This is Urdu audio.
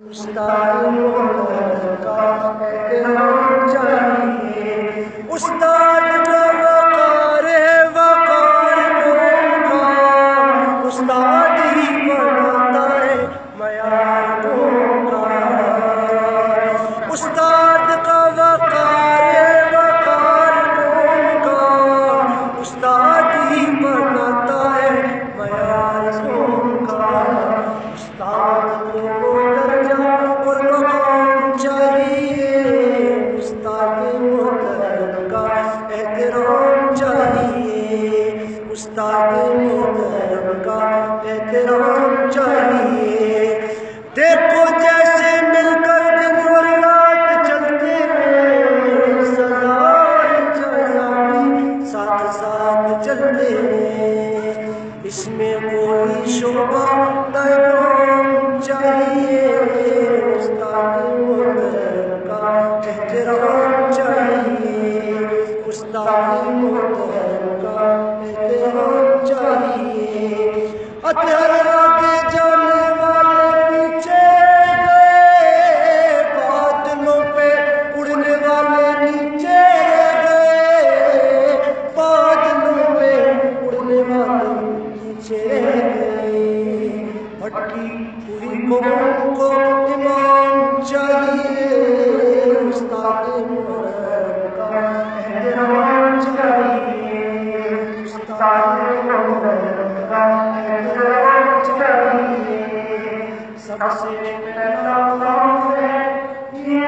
استاد محترم کا احترام چاہیے، استاد کا وقار ہے وقار قوم کا، استاد ہی بناتا ہے معیار قوم کا، استاد کا وقار ہے وقار قوم کا، استاد ہی بناتا ہے معیار قوم کا، استاد کو درجہ اور مقام چاہیے، استاد محترم کا احترام چاہیے، استاد محترم کا احترام چاہیے۔ دیکھو جیسے مل کر دن اور رات چلتے ہیں، سزا اور جزا بھی ساتھ ساتھ چلتے ہیں، اس میں کوئی شعبہ احترام چاہیے، استاد محترم کا احترام چاہیے، استاد محترم کا احترام چاہیے۔ ہتھیار آگے جانے والے پیچھے گئے، بادلوں پہ اڑنے والے نیچے گئے، بادلوں پہ اڑنے والے نیچے گئے، بھٹکی ہوئی قوم کو امام چاہیے، استاد محترم کا احترام چاہیے، استاد محترم کا احترام چاہیے۔ سب سے پہلا کام ہے یہ